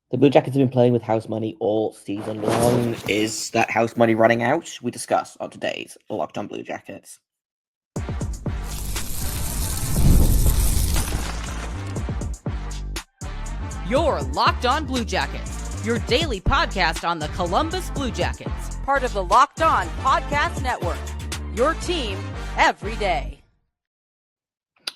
The Blue Jackets have been playing with house money all season long. Is that house money running out? We discuss on today's Locked On Blue Jackets. You're Locked On Blue Jackets, your daily podcast on the Columbus Blue Jackets, part of the Locked On Podcast Network, your team every day.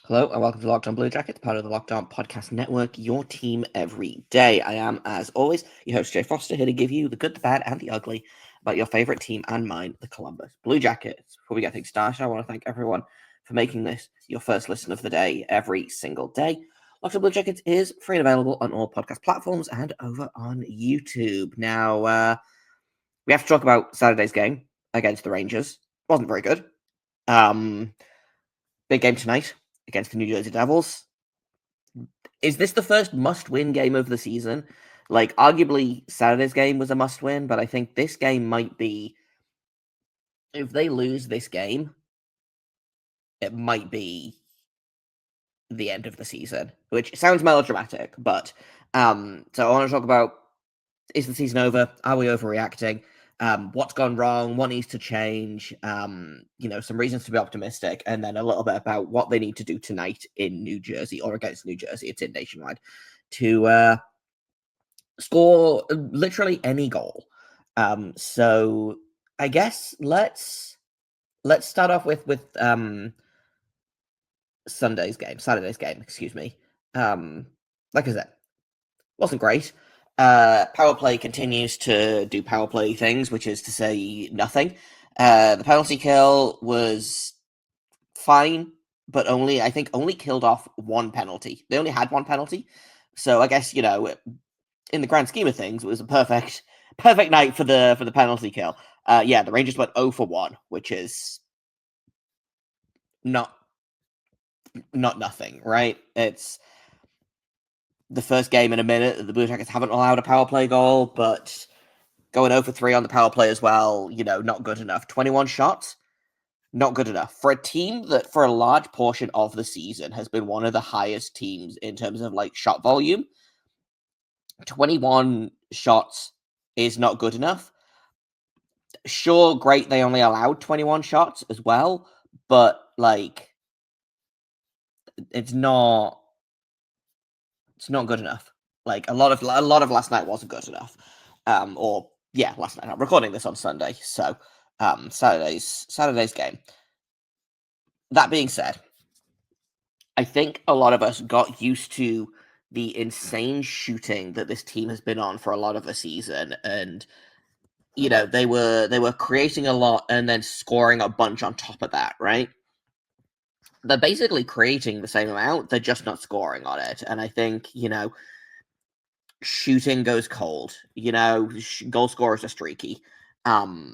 Hello and welcome to Locked On Blue Jackets, part of the Locked On Podcast Network, your team every day. I am, as always, your host Jay Foster, here to give you the good, the bad, and the ugly about your favorite team and mine, the Columbus Blue Jackets. Before we get things started, I want to thank everyone for making this your first listen of the day every single day. Locked On Blue Jackets is free and available on all podcast platforms and over on YouTube. Now, we have to talk about Saturday's game against the Rangers. Wasn't very good. Big game tonight against the New Jersey Devils. Is this the first must-win game of the season? Like, arguably, Saturday's game was a must-win, but I think this game might be... If they lose this game, it might be the end of the season, which sounds melodramatic, but... so I want to talk about, is the season over? Are we overreacting? What's gone wrong, what needs to change, some reasons to be optimistic, and then a little bit about what they need to do tonight in New Jersey or against New Jersey, it's in Nationwide, to score literally any goal. So I guess let's start off with Saturday's game, excuse me. Like I said, wasn't great. Power play continues to do power play things, which is to say nothing. The penalty kill was fine, but only killed off one penalty. They only had one penalty. So I guess, in the grand scheme of things, it was a perfect night for the penalty kill. The Rangers went 0 for 1, which is not nothing, right? It's the first game in a minute that the Blue Jackets haven't allowed a power play goal, but going 0 for 3 on the power play as well, not good enough. 21 shots, not good enough. For a team that, for a large portion of the season, has been one of the highest teams in terms of, shot volume, 21 shots is not good enough. Sure, great, they only allowed 21 shots as well, but, it's not good enough. A lot of last night wasn't good enough. Last night. I'm recording this on Sunday, so Saturday's game. That being said, I think a lot of us got used to the insane shooting that this team has been on for a lot of the season, and they were creating a lot and then scoring a bunch on top of that, right? They're basically creating the same amount, they're just not scoring on it. And I think, shooting goes cold. Goal scorers are streaky. I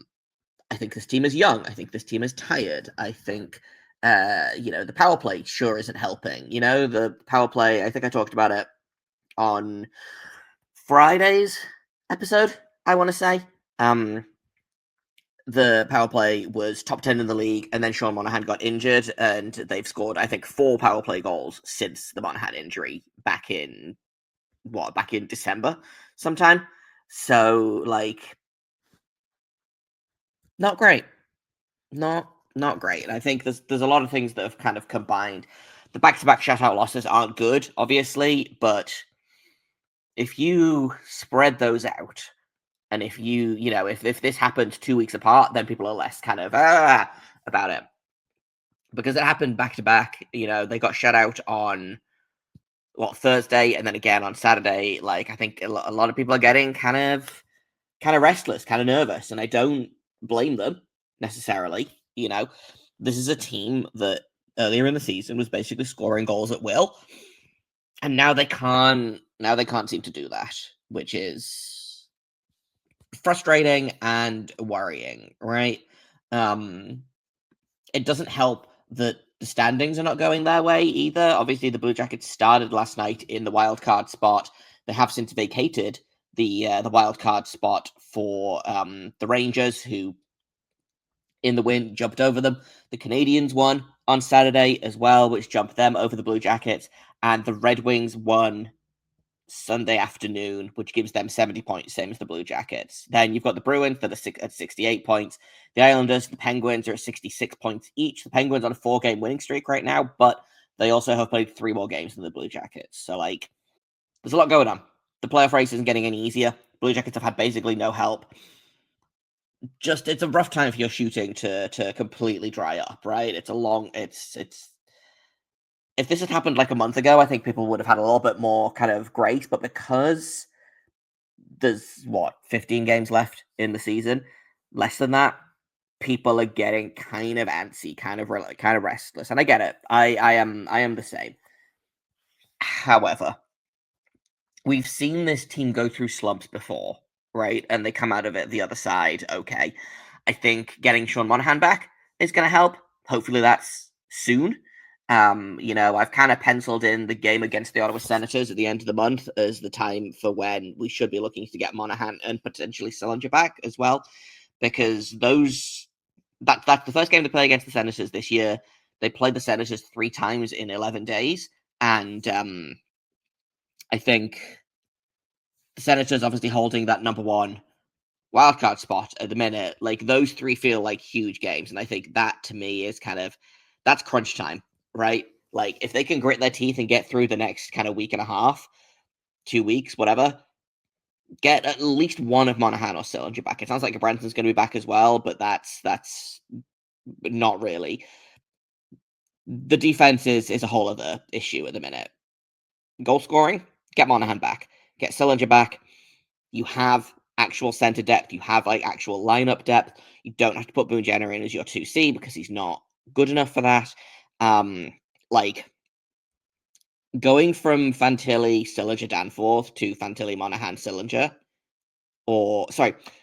think this team is young. I think this team is tired. I think, the power play sure isn't helping. The power play, I think I talked about it on Friday's episode, I want to say. The power play was top 10 in the league, and then Sean Monahan got injured, and they've scored, I think, 4 power play goals since the Monahan injury back in December sometime. So, not great. Not great. And I think there's a lot of things that have kind of combined. The back-to-back shutout losses aren't good, obviously, but if you spread those out, and if if this happened 2 weeks apart, then people are less kind of about it. Because it happened back to back, they got shut out on Thursday, and then again on Saturday. I think a lot of people are getting kind of restless, kind of nervous, and I don't blame them necessarily. This is a team that earlier in the season was basically scoring goals at will, and now they can't seem to do that, which is frustrating and worrying, right? It doesn't help that the standings are not going their way either. Obviously, the Blue Jackets started last night in the wild card spot. They have since vacated the wild card spot for the Rangers, who in the win jumped over them. The Canadiens won on Saturday as well, which jumped them over the Blue Jackets, and the Red Wings won Sunday afternoon, which gives them 70 points, same as the Blue Jackets. Then you've got the Bruins that are at 68 points. The Islanders, the Penguins are at 66 points each. The Penguins on a 4-game winning streak right now, but they also have played 3 more games than the Blue Jackets. So, like, there's a lot going on. The playoff race isn't getting any easier. Blue Jackets have had basically no help. Just, it's a rough time for your shooting to completely dry up, right? It's if this had happened like a month ago, I think people would have had a little bit more kind of grace, but because there's 15 games left in the season, less than that, people are getting kind of antsy, kind of restless, and I get it. I am the same. However, we've seen this team go through slumps before, right? And they come out of it the other side okay. I think getting Sean Monahan back is going to help. Hopefully that's soon. I've kind of penciled in the game against the Ottawa Senators at the end of the month as the time for when we should be looking to get Monahan and potentially Sillinger back as well, because that's the first game they play against the Senators this year. They played the Senators 3 times in 11 days, and I think the Senators obviously holding that number 1 wildcard spot at the minute. Like, those 3 feel like huge games, and I think that to me is that's crunch time. Right? Like, if they can grit their teeth and get through the next kind of week and a half, 2 weeks, whatever, get at least one of Monahan or Sillinger back. It sounds like Branson's going to be back as well, but that's not really. The defense is a whole other issue at the minute. Goal scoring, get Monahan back. Get Sillinger back. You have actual center depth. You have, like, actual lineup depth. You don't have to put Boone Jenner in as your 2C because he's not good enough for that. Like, going from Fantilli, Sillinger, Danforth to Fantilli, Monahan, Sillinger,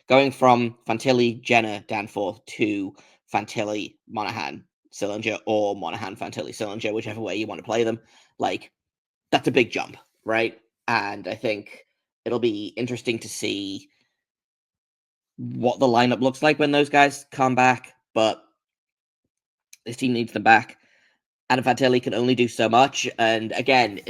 going from Fantilli, Jenner, Danforth to Fantilli, Monahan, Sillinger, or Monahan, Fantilli, Sillinger, whichever way you want to play them, like, that's a big jump, right? And I think it'll be interesting to see what the lineup looks like when those guys come back, but this team needs them back. Adam Fantilli can only do so much, and again,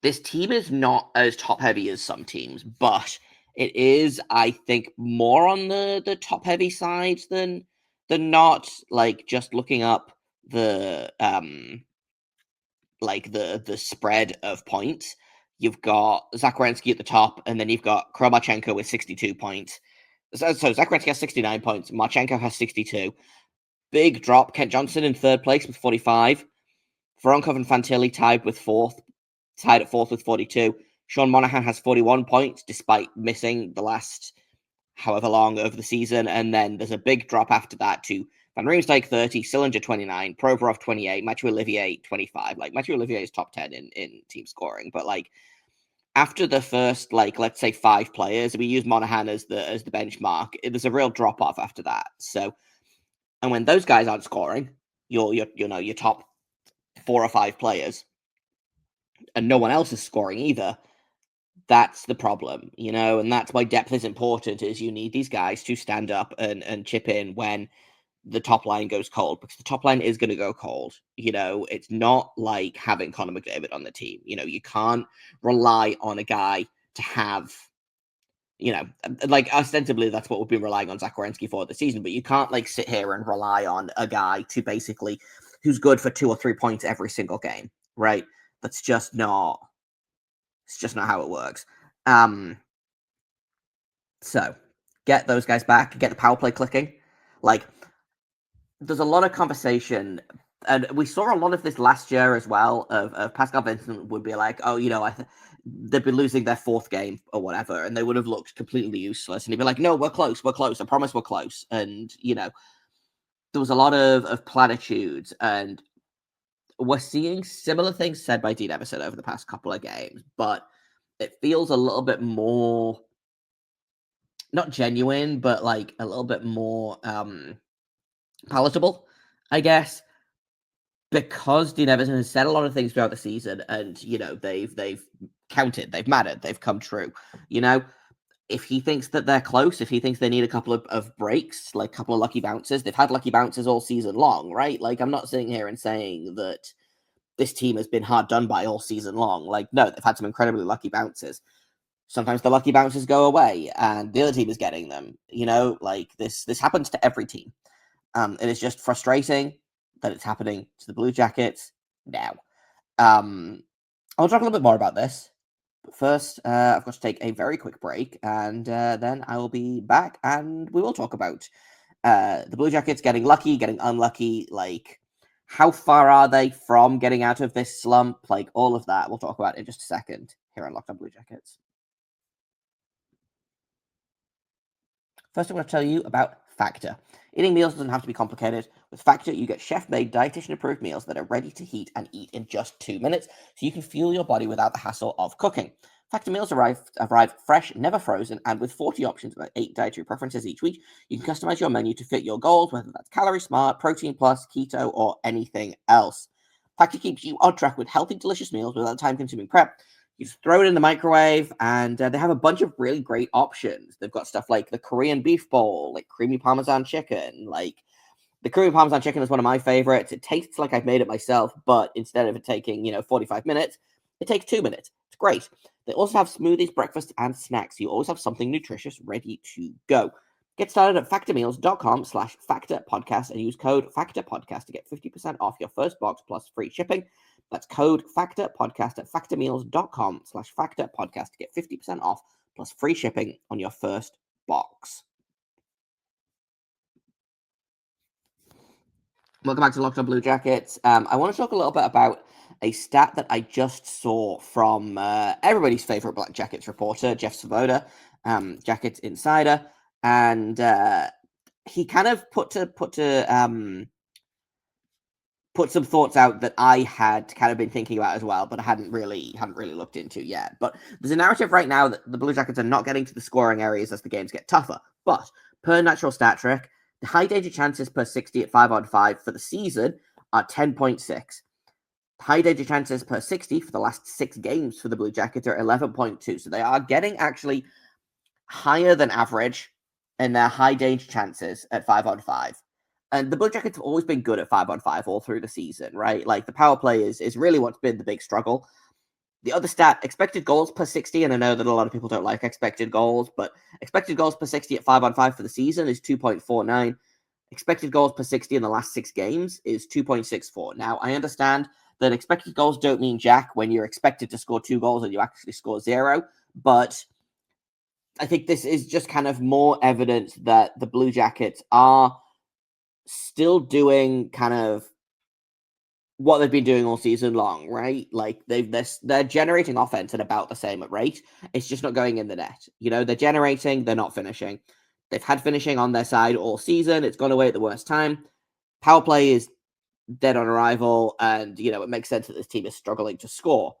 this team is not as top-heavy as some teams, but it is, I think, more on the top-heavy side than not. Like, just looking up the spread of points, you've got Zach Werenski at the top, and then you've got Kromachenko with 62 points. So Zach Werenski has 69 points, Marchenko has 62. Big drop. Kent Johnson in 3rd place with 45. Voronkov and Fantilli tied at 4th with 42. Sean Monahan has 41 points, despite missing the last however long of the season. And then there's a big drop after that to Van Riemsdyk 30, Sillinger 29, Provorov 28, Mathieu Olivier 25. Like, Mathieu Olivier is top 10 in team scoring. But, like, after the first, like, let's say 5 players, we use Monahan as the benchmark. There's a real drop off after that. So, and when those guys aren't scoring, your top 4 or 5 players, and no one else is scoring either, that's the problem, and that's why depth is important, is you need these guys to stand up and chip in when the top line goes cold, because the top line is going to go cold. It's not like having Connor McDavid on the team. You can't rely on a guy to have, like, ostensibly that's what we've been relying on Zach Werenski for this season, but you can't, like, sit here and rely on a guy to basically who's good for 2 or 3 points every single game, right? It's just not how it works. So get those guys back, get the power play clicking. Like, there's a lot of conversation, and we saw a lot of this last year as well, of Pascal Vincent would be like, oh, they'd be losing their 4th game or whatever, and they would have looked completely useless, and he'd be like, no, we're close, I promise we're close. And, there was a lot of platitudes, and we're seeing similar things said by Dean Evason over the past couple of games, but it feels a little bit more, not genuine, but, like, a little bit more palatable, I guess, because Dean Evason has said a lot of things throughout the season, and, they've counted, they've mattered, they've come true. If he thinks that they're close, if he thinks they need a couple of breaks, like a couple of lucky bounces, they've had lucky bounces all season long, right? Like, I'm not sitting here and saying that this team has been hard done by all season long. Like, no, they've had some incredibly lucky bounces. Sometimes the lucky bounces go away and the other team is getting them. Like this happens to every team. It is just frustrating that it's happening to the Blue Jackets now. I'll talk a little bit more about this. But first, I've got to take a very quick break, and then I will be back, and we will talk about the Blue Jackets getting lucky, getting unlucky, like how far are they from getting out of this slump, like all of that. We'll talk about in just a second here on Locked On Blue Jackets. First, I'm going to tell you about Factor. Eating meals doesn't have to be complicated. With Factor, you get chef-made, dietitian-approved meals that are ready to heat and eat in just 2 minutes, so you can fuel your body without the hassle of cooking. Factor meals arrive fresh, never frozen, and with 40 options about 8 dietary preferences each week, you can customize your menu to fit your goals, whether that's calorie smart, protein plus, keto, or anything else. Factor keeps you on track with healthy, delicious meals without time-consuming prep. You just throw it in the microwave, and they have a bunch of really great options. They've got stuff like the Korean beef bowl, like creamy Parmesan chicken. Like, the creamy Parmesan chicken is one of my favorites. It tastes like I've made it myself, but instead of it taking, 45 minutes, it takes 2 minutes. It's great. They also have smoothies, breakfast, and snacks. You always have something nutritious ready to go. Get started at factormeals.com/factorpodcast and use code factorpodcast to get 50% off your first box plus free shipping. That's code factorpodcast at factormeals.com/factorpodcast to get 50% off plus free shipping on your first box. Welcome back to Locked On Blue Jackets. I want to talk a little bit about a stat that I just saw from everybody's favorite Black Jackets reporter, Jeff Svoboda, Jackets Insider, and he kind of put some thoughts out that I had kind of been thinking about as well, but I hadn't really looked into yet. But there's a narrative right now that the Blue Jackets are not getting to the scoring areas as the games get tougher. But per Natural Stat Trick, the high danger chances per 60 at 5-on-5 for the season are 10.6. High danger chances per 60 for the last 6 games for the Blue Jackets are 11.2. So they are getting actually higher than average in their high danger chances at 5-on-5. And the Blue Jackets have always been good at 5-on-5 all through the season, right? Like, the power play is really what's been the big struggle. The other stat, expected goals per 60, and I know that a lot of people don't like expected goals, but expected goals per 60 at 5-on-5 for the season is 2.49. Expected goals per 60 in the last 6 games is 2.64. Now, I understand that expected goals don't mean jack when you're expected to score 2 goals and you actually score 0, but I think this is just kind of more evidence that the Blue Jackets are still doing kind of what they've been doing all season long, right? Like, they're generating offense at about the same rate. It's just not going in the net. They're generating, they're not finishing. They've had finishing on their side all season. It's gone away at the worst time. Power play is dead on arrival, and, it makes sense that this team is struggling to score.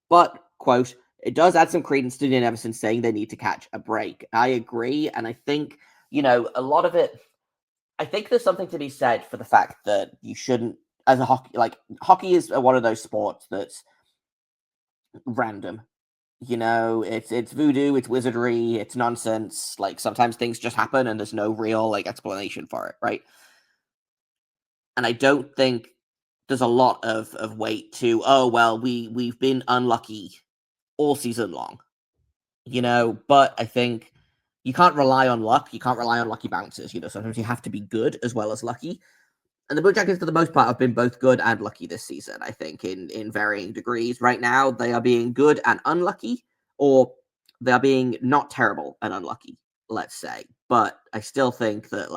But, quote, it does add some credence to Dean Everson saying they need to catch a break. I agree, and I think, a lot of it, I think there's something to be said for the fact that you shouldn't, as a hockey is one of those sports that's random. It's voodoo, it's wizardry, it's nonsense. Like, sometimes things just happen and there's no real explanation for it, right? And I don't think there's a lot of weight to, oh well, we've been unlucky all season long. But I think you can't rely on luck. You can't rely on lucky bounces. Sometimes you have to be good as well as lucky. And the Blue Jackets, for the most part, have been both good and lucky this season, I think, in varying degrees. Right now, they are being good and unlucky, or they are being not terrible and unlucky, let's say. But I still think that,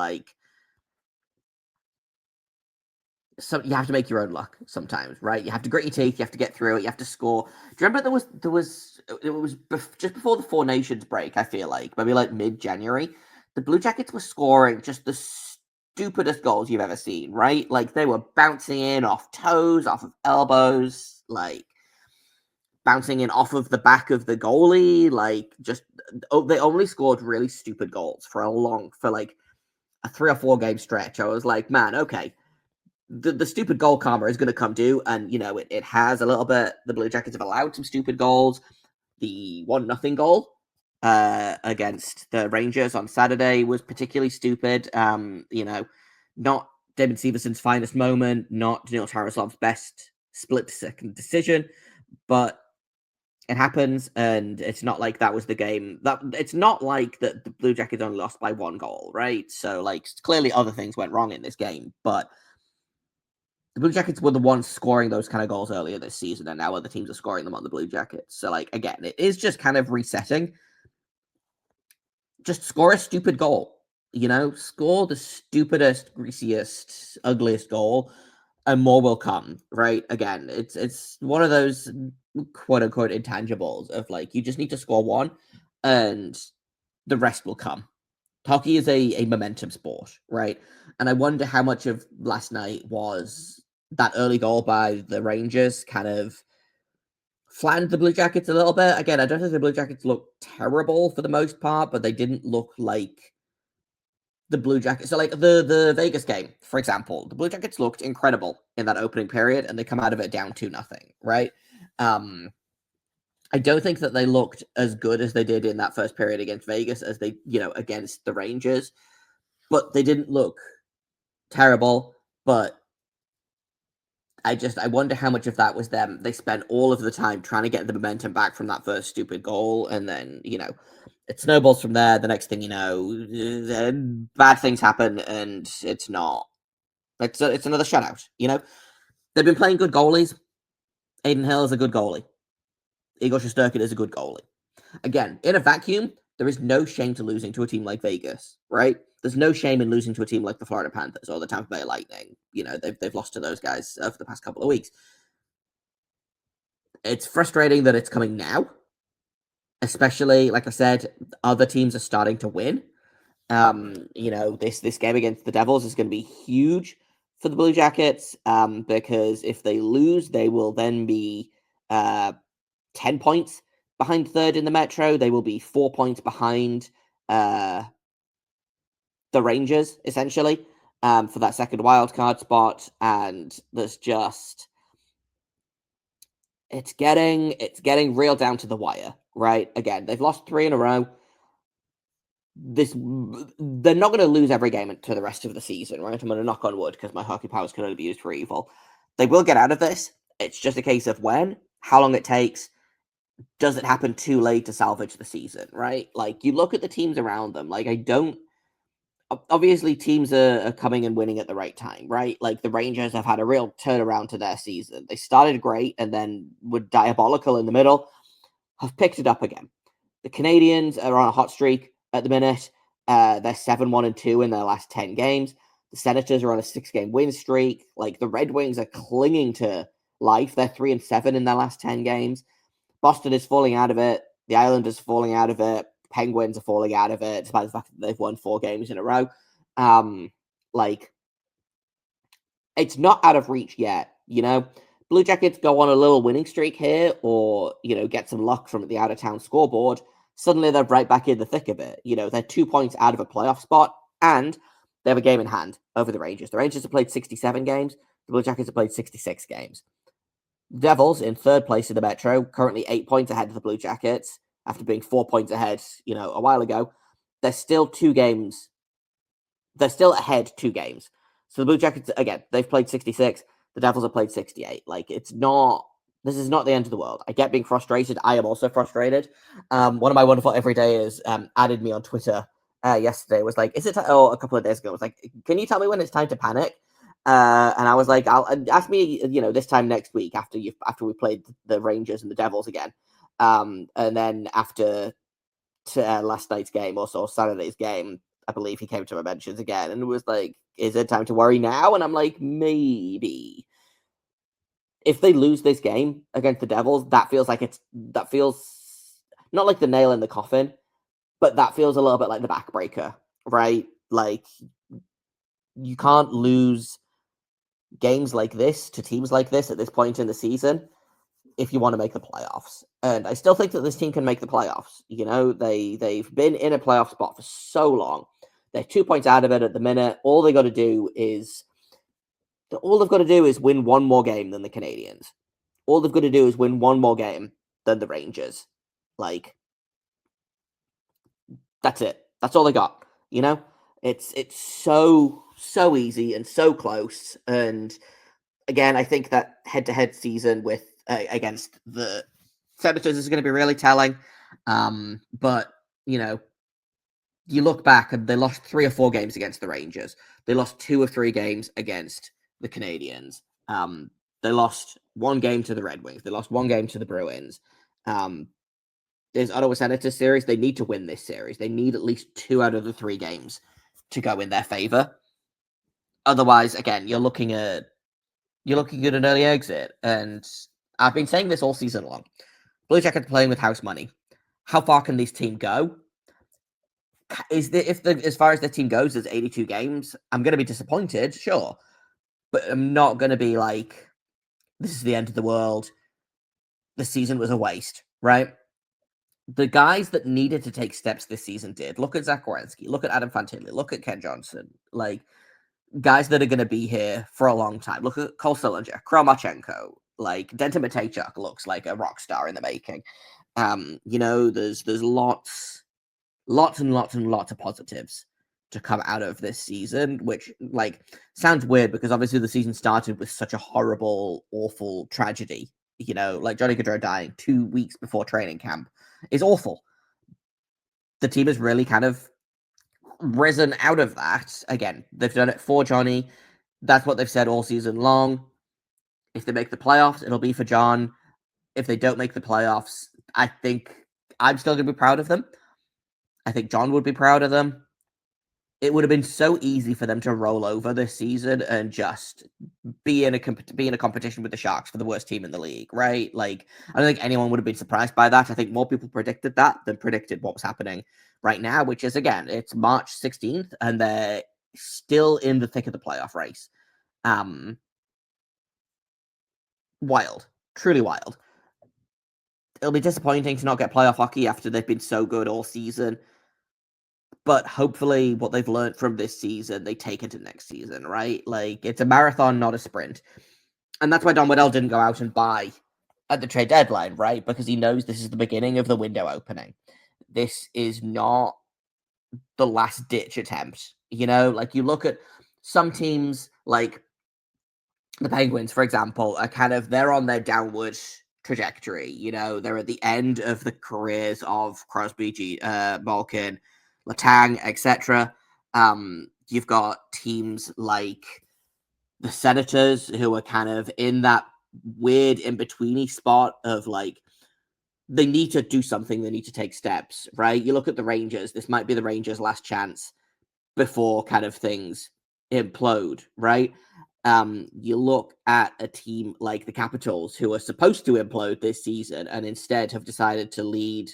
so you have to make your own luck sometimes, right? You have to grit your teeth, you have to get through it, you have to score. Do you remember it was just before the Four Nations break, I feel like, maybe mid-January, the Blue Jackets were scoring just the stupidest goals you've ever seen, right? Like, they were bouncing in off toes, off of elbows, bouncing in off of the back of the goalie, they only scored really stupid goals for a 3 or 4 game stretch. I was like, man, okay, the stupid goal karma is going to come due, and it has a little bit. The Blue Jackets have allowed some stupid goals. The 1-0 goal against the Rangers on Saturday was particularly stupid. Not David Severson's finest moment, not Daniil Tarasov's best split-second decision, but it happens, and it's not like that was the game. It's not like that the Blue Jackets only lost by 1 goal, right? So, like, clearly other things went wrong in this game, but the Blue Jackets were the ones scoring those kind of goals earlier this season, and now other teams are scoring them on the Blue Jackets. So, like, again, it is just kind of resetting. Just score a stupid goal, score the stupidest, greasiest, ugliest goal, and more will come, right? Again, it's one of those quote unquote intangibles of like you just need to score one and the rest will come. Hockey is a momentum sport, right? And I wonder how much of last night was that early goal by the Rangers kind of flattened the Blue Jackets a little bit. Again, I don't think the Blue Jackets looked terrible for the most part, but they didn't look like the Blue Jackets. So, like the Vegas game, for example, the Blue Jackets looked incredible in that opening period, and they come out of it down 2-0, right? I don't think that they looked as good as they did in that first period against Vegas as they, against the Rangers, but they didn't look terrible. But I wonder how much of that was them. They spent all of the time trying to get the momentum back from that first stupid goal, and then, it snowballs from there. The next thing you know, bad things happen, and it's not. It's another shutout, They've been playing good goalies. Aiden Hill is a good goalie. Igor Shesterkin is a good goalie. Again, in a vacuum, there is no shame to losing to a team like Vegas, right? There's no shame in losing to a team like the Florida Panthers or the Tampa Bay Lightning. They've lost to those guys over the past couple of weeks. It's frustrating that it's coming now, especially, like I said, other teams are starting to win. This game against the Devils is going to be huge for the Blue Jackets because if they lose, they will then be 10 points behind third in the Metro. They will be 4 points behind the Rangers, essentially, for that second wildcard spot. And there's just it's getting real down to the wire, right? Again, they've lost 3 in a row. They're not going to lose every game to the rest of the season, right? I'm going to knock on wood because my hockey powers can only be used for evil. They will get out of this. It's just a case of when, how long it takes. Does it happen too late to salvage the season, right? Like, you look at the teams around them. Like, obviously teams are coming and winning at the right time, right? Like, the Rangers have had a real turnaround to their season. They started great and then were diabolical in the middle, have picked it up again. The Canadiens are on a hot streak at the minute. They're 7-1-2 in their last 10 games. The Senators are on a 6-game win streak. Like, the Red Wings are clinging to life. They're 3-7 in their last 10 games. Boston is falling out of it. The Islanders are falling out of it. Penguins are falling out of it, despite the fact that they've won 4 games in a row. It's not out of reach yet, Blue Jackets go on a little winning streak here or, get some luck from the out-of-town scoreboard. Suddenly they're right back in the thick of it. They're 2 points out of a playoff spot, and they have a game in hand over the Rangers. The Rangers have played 67 games. The Blue Jackets have played 66 games. Devils in third place in the Metro, currently 8 points ahead of the Blue Jackets after being 4 points ahead, a while ago. They're still 2 games. They're still ahead 2 games. So the Blue Jackets, again, they've played 66. The Devils have played 68. Like, this is not the end of the world. I get being frustrated. I am also frustrated. One of my wonderful everydayers added me on Twitter yesterday. Was like, a couple of days ago, was like, can you tell me when it's time to panic? And I was like, I'll ask me, this time next week after we played the Rangers and the Devils again. And then after last night's game, also Saturday's game, I believe he came to my mentions again and was like, is it time to worry now? And I'm like, maybe. If they lose this game against the Devils, that feels not like the nail in the coffin, but that feels a little bit like the backbreaker, right? Like, you can't lose games like this to teams like this at this point in the season if you want to make the playoffs. And I still think that this team can make the playoffs. They've been in a playoff spot for so long. They're 2 points out of it at the minute. All they've got to do is win one more game than the Canadiens. All they've got to do is win one more game than the Rangers. Like, that's it. That's all they got. It's so easy and so close. And again, I think that head-to-head season with against the Senators is going to be really telling. But, you look back and they lost 3 or 4 games against the Rangers. They lost 2 or 3 games against the Canadiens. They lost 1 game to the Red Wings. They lost 1 game to the Bruins. There's Ottawa Senators series. They need to win this series. They need at least 2 out of the 3 games to go in their favor. Otherwise, again, you're looking at an early exit. And I've been saying this all season long. Blue Jackets playing with house money. How far can this team go? As far as the team goes, there's 82 games. I'm going to be disappointed, sure, but I'm not going to be like, this is the end of the world. The season was a waste, right? The guys that needed to take steps this season did. Look at Zach Werenski. Look at Adam Fantilli. Look at Ken Johnson. Like, guys that are going to be here for a long time. Look at Cole Sillinger, Kromachenko. Like, Denton Matejchuk looks like a rock star in the making. There's lots and lots of positives to come out of this season, which, sounds weird because obviously the season started with such a horrible, awful tragedy. Like Johnny Gaudreau dying 2 weeks before training camp is awful. The team has really kind of risen out of that. Again, they've done it for Johnny. That's what they've said all season long. If they make the playoffs, it'll be for John. If they don't make the playoffs, I think I'm still going to be proud of them. I think John would be proud of them. It would have been so easy for them to roll over this season and just be in a competition with the Sharks for the worst team in the league, right? Like, I don't think anyone would have been surprised by that. I think more people predicted that than predicted what was happening right now, which is, again, it's March 16th, and they're still in the thick of the playoff race. Wild. Truly wild. It'll be disappointing to not get playoff hockey after they've been so good all season. But hopefully what they've learned from this season, they take into next season, right? Like, it's a marathon, not a sprint. And that's why Don Waddell didn't go out and buy at the trade deadline, right? Because he knows this is the beginning of the window opening. This is not the last-ditch attempt. Like, you look at some teams, like the Penguins, for example, are they're on their downward trajectory. They're at the end of the careers of Crosby, Malkin, Letang, etc. You've got teams like the Senators who are kind of in that weird in-betweeny spot of like, they need to do something, they need to take steps, right? You look at the Rangers, this might be the Rangers' last chance before kind of things implode, right? You look at a team like the Capitals who are supposed to implode this season and instead have decided to lead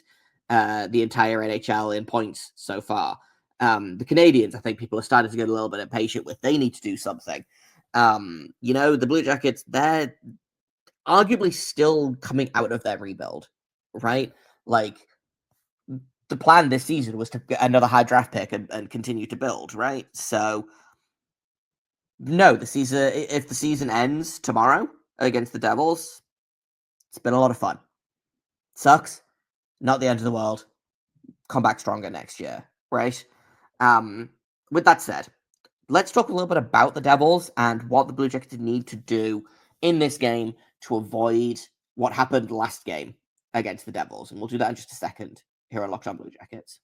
the entire NHL in points so far. The Canadiens, I think people are starting to get a little bit impatient with. They need to do something. The Blue Jackets, they're arguably still coming out of their rebuild, right? Like, the plan this season was to get another high draft pick and continue to build, right? So, no, if the season ends tomorrow against the Devils, it's been a lot of fun. Sucks. Not the end of the world. Come back stronger next year, right? With that said, let's talk a little bit about the Devils and what the Blue Jackets need to do in this game to avoid what happened last game against the Devils. And we'll do that in just a second here on Locked On Blue Jackets.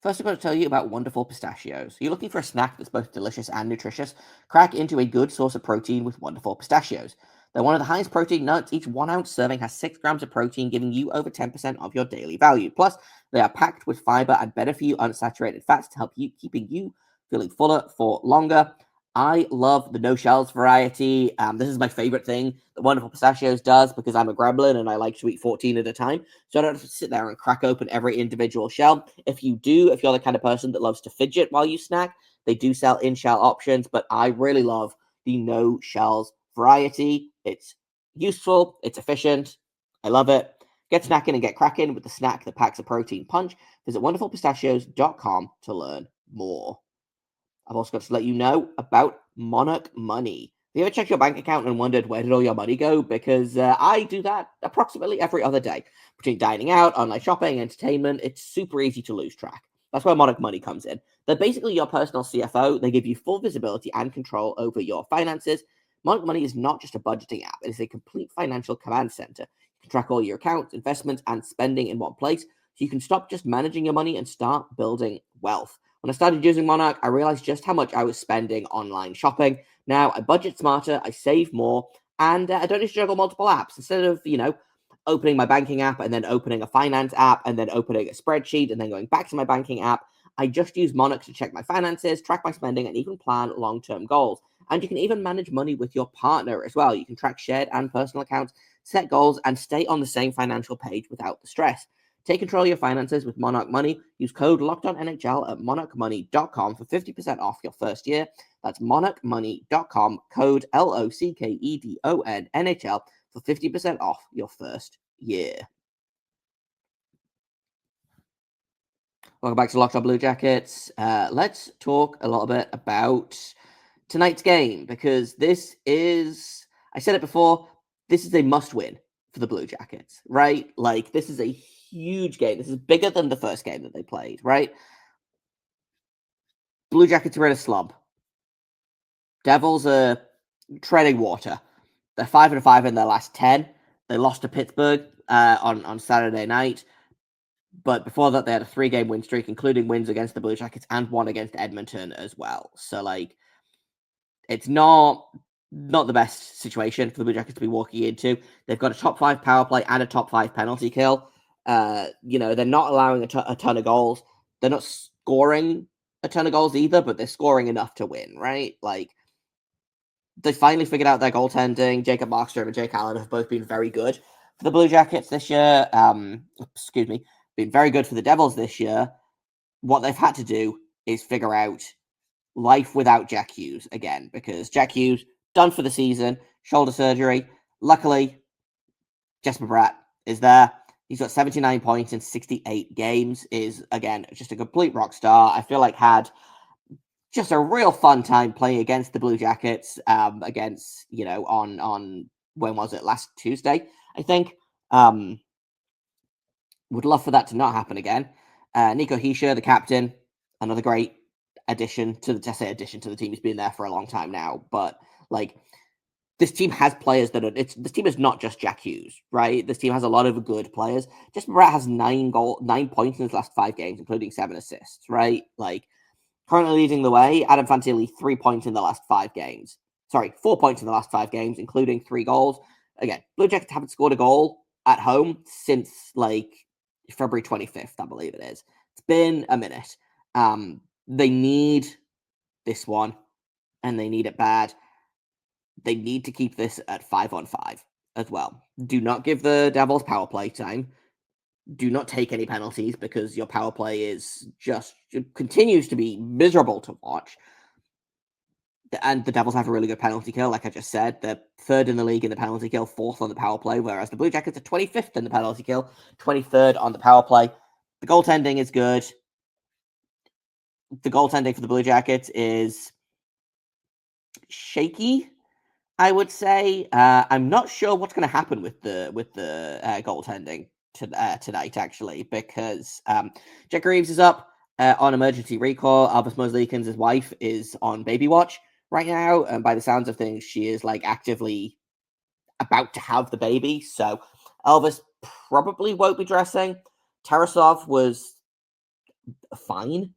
First, I'm going to tell you about wonderful pistachios. You're looking for a snack that's both delicious and nutritious? Crack into a good source of protein with wonderful pistachios. They're one of the highest protein nuts. Each 1 ounce serving has 6 grams of protein, giving you over 10% of your daily value. Plus, they are packed with fiber and better for you unsaturated fats to help you keeping you feeling fuller for longer. I love the no shells variety. This is my favorite thing that Wonderful Pistachios does because I'm a gremlin and I like to eat 14 at a time. So I don't have to sit there and crack open every individual shell. If you're the kind of person that loves to fidget while you snack, they do sell in-shell options, but I really love the no shells variety. It's useful, it's efficient, I love it. Get snacking and get cracking with the snack that packs a protein punch. Visit wonderfulpistachios.com to learn more. I've also got to let you know about Monarch Money. Have you ever checked your bank account and wondered where did all your money go? Because I do that approximately every other day. Between dining out, online shopping, entertainment, it's super easy to lose track. That's where Monarch Money comes in. They're basically your personal CFO. They give you full visibility and control over your finances. Monarch Money is not just a budgeting app. It is a complete financial command center. You can track all your accounts, investments, and spending in one place, so you can stop just managing your money and start building wealth. When I started using Monarch, I realized just how much I was spending online shopping. Now I budget smarter, I save more, and I don't need to juggle multiple apps. Instead of, opening my banking app and then opening a finance app and then opening a spreadsheet and then going back to my banking app, I just use Monarch to check my finances, track my spending, and even plan long-term goals. And you can even manage money with your partner as well. You can track shared and personal accounts, set goals, and stay on the same financial page without the stress. Take control of your finances with Monarch Money. Use code LOCKEDONNHL at monarchmoney.com for 50% off your first year. That's monarchmoney.com, code LOCKEDONNHL for 50% off your first year. Welcome back to Locked On Blue Jackets. Let's talk a little bit about tonight's game, because this is, I said it before, this is a must-win for the Blue Jackets, right? Like, this is a huge game. This is bigger than the first game that they played, right? Blue Jackets are in a slump. Devils are treading water. They're 5-5 in their last 10. They lost to Pittsburgh on Saturday night. But before that, they had a 3-game win streak, including wins against the Blue Jackets and one against Edmonton as well. So, like, it's not the best situation for the Blue Jackets to be walking into. They've got a top 5 power play and a top 5 penalty kill. They're not allowing a ton of goals. They're not scoring a ton of goals either, but they're scoring enough to win, right? Like, they finally figured out their goaltending. Jacob Markstrom and Jake Allen have both been very good for the Blue Jackets this year. Been very good for the Devils this year. What they've had to do is figure out life without Jack Hughes again, because Jack Hughes, done for the season, shoulder surgery. Luckily, Jesper Bratt is there. He's got 79 points in 68 games, is, again, just a complete rock star. I feel like had just a real fun time playing against the Blue Jackets, on when was it? Last Tuesday, I think. Would love for that to not happen again. Nico Hischier, the captain, another great addition to the team. He's been there for a long time now, but like, this team has players this team is not just Jack Hughes, right? This team has a lot of good players. Jesper Bratt has 9 points in his last 5 games, including 7 assists, right? Like, currently leading the way. Adam Fantilli, 3 points in the last 5 games. Sorry, 4 points in the last 5 games, including 3 goals. Again, Blue Jackets haven't scored a goal at home since, like, February 25th, I believe it is. It's been a minute. They need this one, and they need it bad. They need to keep this at 5-on-5 as well. Do not give the Devils power play time. Do not take any penalties, because your power play continues to be miserable to watch. And the Devils have a really good penalty kill, like I just said. They're 3rd in the league in the penalty kill, 4th on the power play, whereas the Blue Jackets are 25th in the penalty kill, 23rd on the power play. The goaltending is good. The goaltending for the Blue Jackets is shaky, I would say. I'm not sure what's going to happen with the goaltending tonight, actually, because Jack Reeves is up on emergency recall. Elvis Mosleekins' wife is on baby watch right now, and by the sounds of things, she is like actively about to have the baby. So Elvis probably won't be dressing. Tarasov was fine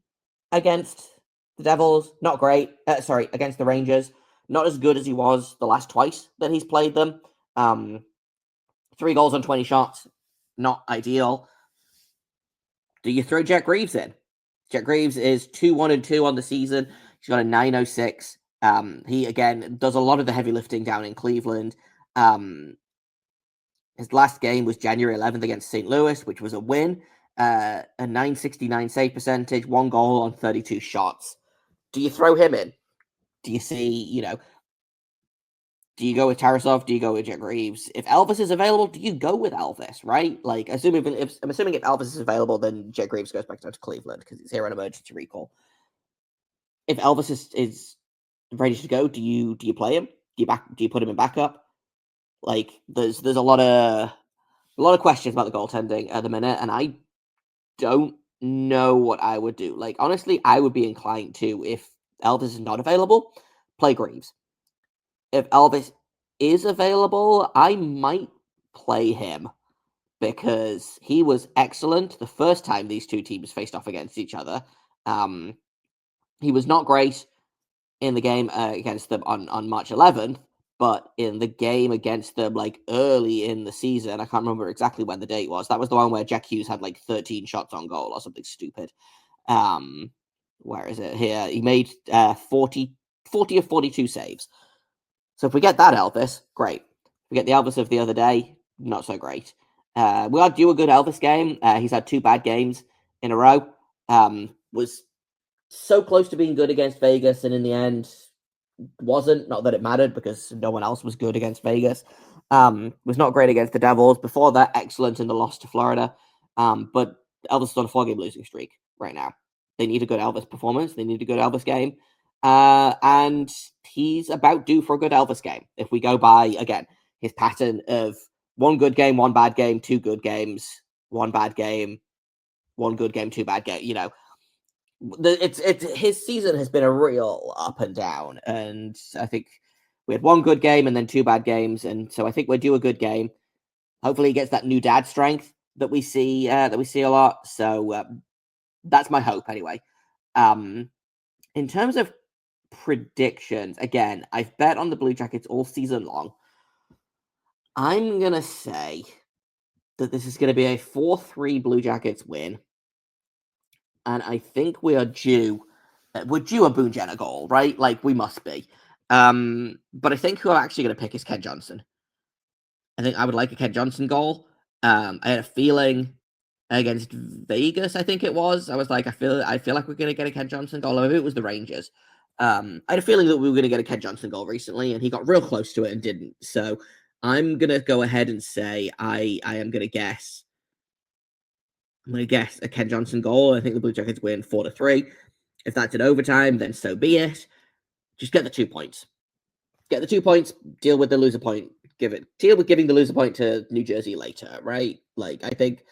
against the Devils. Not great. Against the Rangers. Not as good as he was the last twice that he's played them. 3 goals on 20 shots. Not ideal. Do you throw Jack Reeves in? Jack Reeves is 2-1-2 on the season. He's got a 906. He, again, does a lot of the heavy lifting down in Cleveland. His last game was January 11th against St. Louis, which was a win. A 969 save percentage, 1 goal on 32 shots. Do you throw him in? Do you see, do you go with Tarasov? Do you go with Jack Reeves? If Elvis is available, do you go with Elvis, right? Like, I'm assuming if Elvis is available, then Jack Reeves goes back down to Cleveland because he's here on emergency recall. If Elvis is ready to go, do you play him? Do you put him in backup? Like, there's a lot of questions about the goaltending at the minute, and I don't know what I would do. Like, honestly, I would be inclined to, if Elvis is not available, play Greaves. If Elvis is available, I might play him because he was excellent the first time these two teams faced off against each other. He was not great in the game against them on March 11th, but in the game against them like early in the season, I can't remember exactly when the date was. That was the one where Jack Hughes had like 13 shots on goal or something stupid. Where is it here? He made 40 of 42 saves. So if we get that Elvis, great. If we get the Elvis of the other day, not so great. We are due a good Elvis game. He's had 2 bad games in a row. Was so close to being good against Vegas, and in the end, wasn't. Not that it mattered because no one else was good against Vegas. Was not great against the Devils. Before that, excellent in the loss to Florida. But Elvis is on a 4-game losing streak right now. They need a good Elvis performance. They need a good Elvis game. And he's about due for a good Elvis game. If we go by, again, his pattern of 1 good game, 1 bad game, 2 good games, 1 bad game, 1 good game, 2 bad game, it's his season has been a real up and down, and I think we had 1 good game and then 2 bad games, and so I think we're due a good game. Hopefully, he gets that new dad strength that we see a lot. So that's my hope, anyway. In terms of predictions, again, I've bet on the Blue Jackets all season long. I'm gonna say that this is going to be a 4-3 Blue Jackets win. And I think we are due. We're due a Boone Jenner goal, right? Like, we must be. But I think who I'm actually going to pick is Ken Johnson. I think I would like a Ken Johnson goal. I had a feeling against Vegas, I think it was. I was like, I feel like we're going to get a Ken Johnson goal. Maybe it was the Rangers. I had a feeling that we were going to get a Ken Johnson goal recently, and he got real close to it and didn't. So I'm going to go ahead and say I am going to guess. I'm going to guess a Ken Johnson goal. I think the Blue Jackets win 4-3. If that's in overtime, then so be it. Just get the 2 points. Get the 2 points, deal with the loser point. Deal with giving the loser point to New Jersey later, right? Like, I think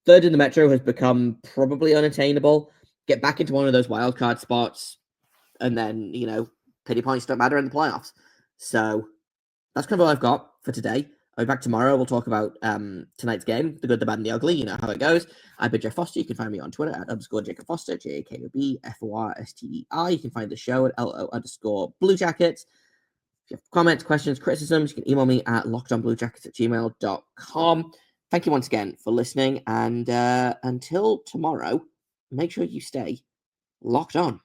third in the Metro has become probably unattainable. Get back into one of those wildcard spots, and then, pity points don't matter in the playoffs. So that's kind of all I've got for today. I'll be back tomorrow. We'll talk about tonight's game, the good, the bad, and the ugly. You know how it goes. I've been Jeff Foster. You can find me on Twitter at _Jacob Foster, JAKOBFORSTER. You can find the show at LO_Blue Jackets. If you have comments, questions, criticisms, you can email me at lockedonbluejackets@gmail.com. Thank you once again for listening. And until tomorrow, make sure you stay locked on.